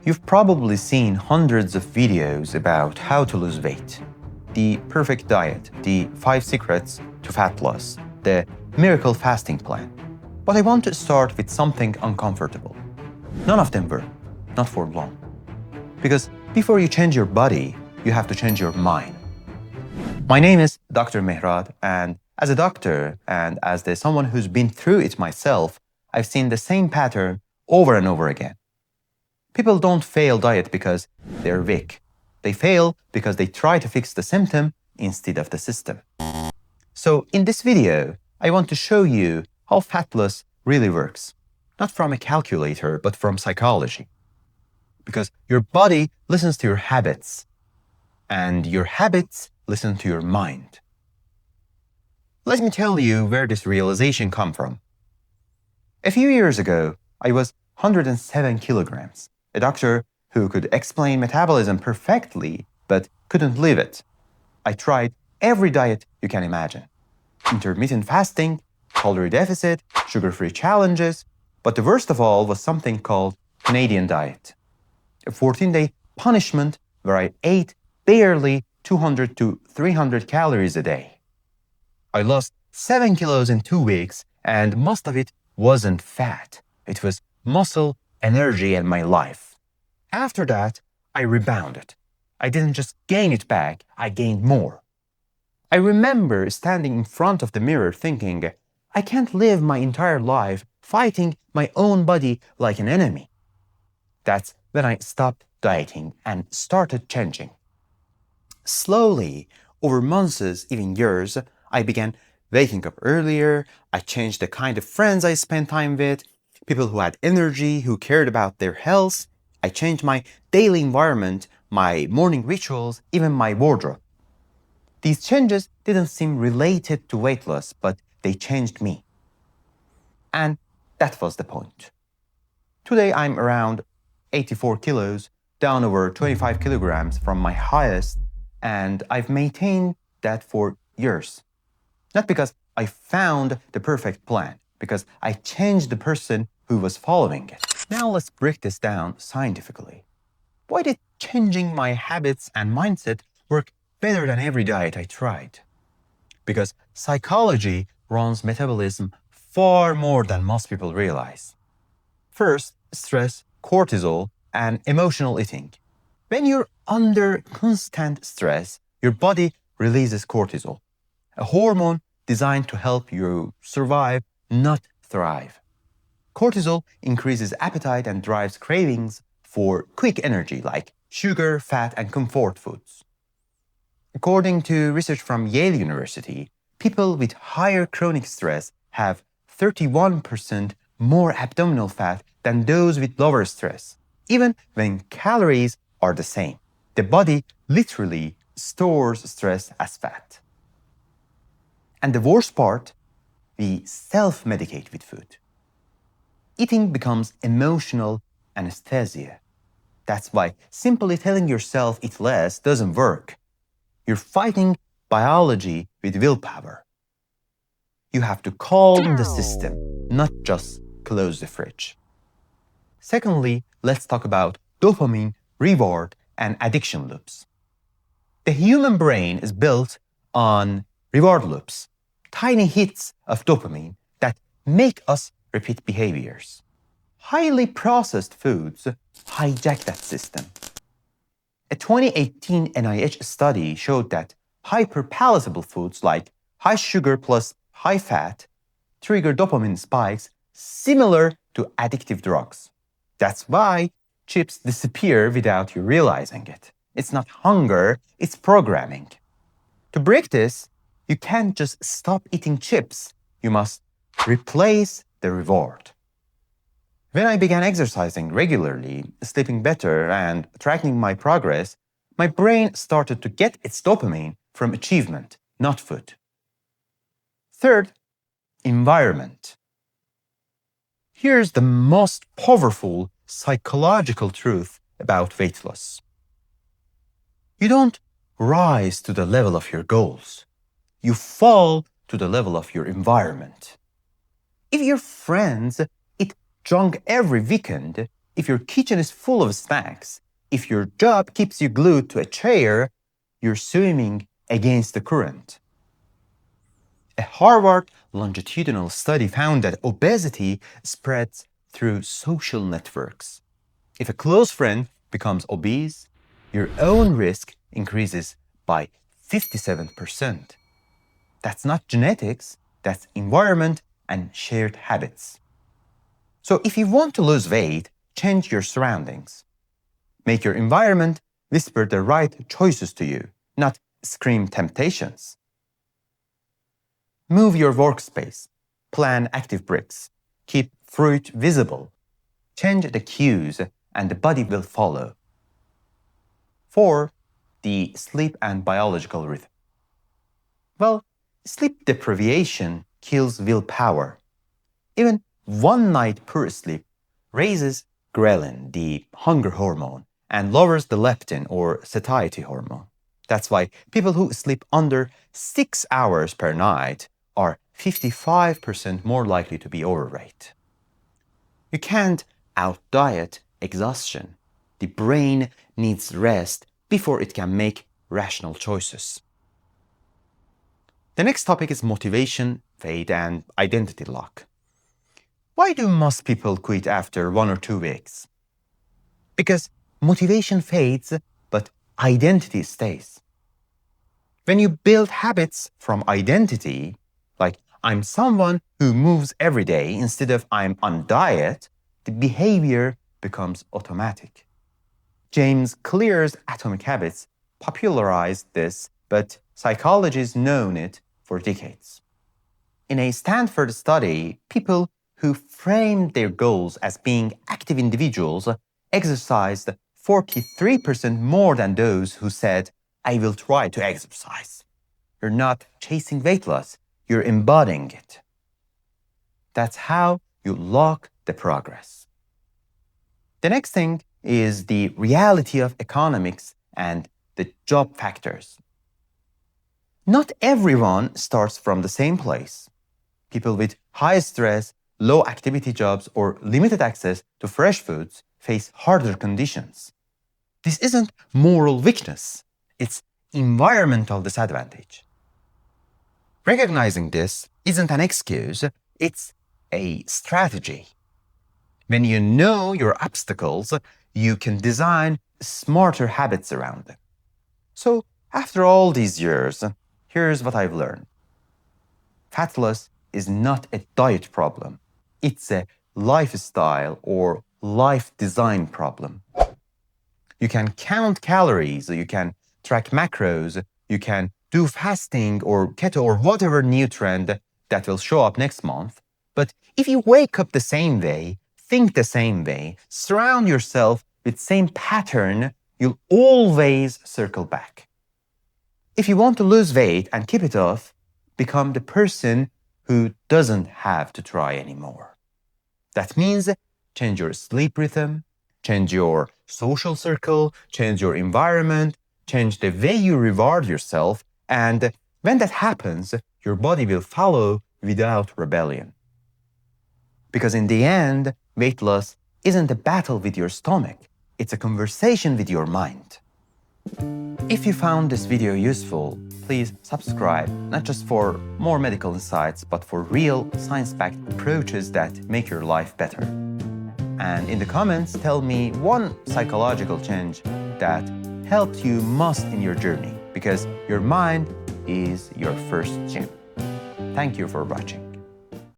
You've probably seen hundreds of videos about how to lose weight. The perfect diet, the 5 secrets to fat loss, the miracle fasting plan. But I want to start with something uncomfortable. None of them work, not for long. Because before you change your body, you have to change your mind. My name is Dr. Mehrad, and as a doctor and as someone who's been through it myself, I've seen the same pattern over and over again. People don't fail diet because they're weak. They fail because they try to fix the symptom instead of the system. So in this video, I want to show you how fat loss really works. Not from a calculator, but from psychology. Because your body listens to your habits, and your habits listen to your mind. Let me tell you where this realization comes from. A few years ago, I was 107 kilograms. A doctor who could explain metabolism perfectly, but couldn't live it. I tried every diet you can imagine. Intermittent fasting, calorie deficit, sugar-free challenges, but the worst of all was something called Canadian diet. A 14-day punishment where I ate barely 200 to 300 calories a day. I lost 7 kilos in 2 weeks, and most of it wasn't fat. It was muscle, energy, and my life. After that, I rebounded. I didn't just gain it back, I gained more. I remember standing in front of the mirror thinking, I can't live my entire life fighting my own body like an enemy. That's when I stopped dieting and started changing. Slowly, over months, even years, I began waking up earlier. I changed the kind of friends I spent time with, people who had energy, who cared about their health. I changed my daily environment, my morning rituals, even my wardrobe. These changes didn't seem related to weight loss, but they changed me. And that was the point. Today I'm around 84 kilos, down over 25 kilograms from my highest, and I've maintained that for years. Not because I found the perfect plan, because I changed the person who was following it. Now let's break this down scientifically. Why did changing my habits and mindset work better than every diet I tried? Because psychology runs metabolism far more than most people realize. First, stress, cortisol, and emotional eating. When you're under constant stress, your body releases cortisol, a hormone designed to help you survive, not thrive. Cortisol increases appetite and drives cravings for quick energy like sugar, fat, and comfort foods. According to research from Yale University, people with higher chronic stress have 31% more abdominal fat than those with lower stress, even when calories are the same. The body literally stores stress as fat. And the worst part, we self-medicate with food. Eating becomes emotional anesthesia. That's why simply telling yourself eat less doesn't work. You're fighting biology with willpower. You have to calm the system, not just close the fridge. Secondly, let's talk about dopamine, reward, and addiction loops. The human brain is built on reward loops, tiny hits of dopamine that make us repeat behaviors. Highly processed foods hijack that system. A 2018 NIH study showed that hyperpalatable foods like high sugar plus high fat trigger dopamine spikes similar to addictive drugs. That's why chips disappear without you realizing it. It's not hunger, it's programming. To break this, you can't just stop eating chips. You must replace the reward. When I began exercising regularly, sleeping better, and tracking my progress, my brain started to get its dopamine from achievement, not food. Third, environment. Here's the most powerful psychological truth about weight loss. You don't rise to the level of your goals. You fall to the level of your environment. If your friends eat junk every weekend, If your kitchen is full of snacks, if your job keeps you glued to a chair, you're swimming against the current. A Harvard longitudinal study found that obesity spreads through social networks. If a close friend becomes obese, your own risk increases by 57%. That's not genetics, that's environment and shared habits. So if you want to lose weight, change your surroundings. Make your environment whisper the right choices to you, not scream temptations. Move your workspace. Plan active breaks. Keep fruit visible. Change the cues and the body will follow. 4. The sleep and biological rhythm. Well, sleep deprivation kills willpower. Even one night poor sleep raises ghrelin, the hunger hormone, and lowers the leptin or satiety hormone. That's why people who sleep under 6 hours per night are 55% more likely to be overweight. You can't out-diet exhaustion. The brain needs rest before it can make rational choices. The next topic is motivation, fade, and identity lock. Why do most people quit after 1 or 2 weeks? Because motivation fades, but identity stays. When you build habits from identity, like I'm someone who moves every day instead of I'm on diet, the behavior becomes automatic. James Clear's Atomic Habits popularized this, but psychology has known it for decades. In a Stanford study, people who framed their goals as being active individuals exercised 43% more than those who said, I will try to exercise. You're not chasing weight loss, you're embodying it. That's how you lock the progress. The next thing is the reality of economics and the job factors. Not everyone starts from the same place. People with high stress, low activity jobs, or limited access to fresh foods face harder conditions. This isn't moral weakness, it's environmental disadvantage. Recognizing this isn't an excuse, it's a strategy. When you know your obstacles, you can design smarter habits around them. So, after all these years, here's what I've learned. Fat loss is not a diet problem. It's a lifestyle or life design problem. You can count calories, you can track macros, you can do fasting or keto or whatever new trend that will show up next month. But if you wake up the same way, think the same way, surround yourself with same pattern, you'll always circle back. If you want to lose weight and keep it off, become the person who doesn't have to try anymore. That means change your sleep rhythm, change your social circle, change your environment, change the way you reward yourself, and when that happens, your body will follow without rebellion. Because in the end, weight loss isn't a battle with your stomach, it's a conversation with your mind. If you found this video useful, please subscribe, not just for more medical insights, but for real science-backed approaches that make your life better. And in the comments, tell me one psychological change that helped you most in your journey, because your mind is your first gym. Thank you for watching.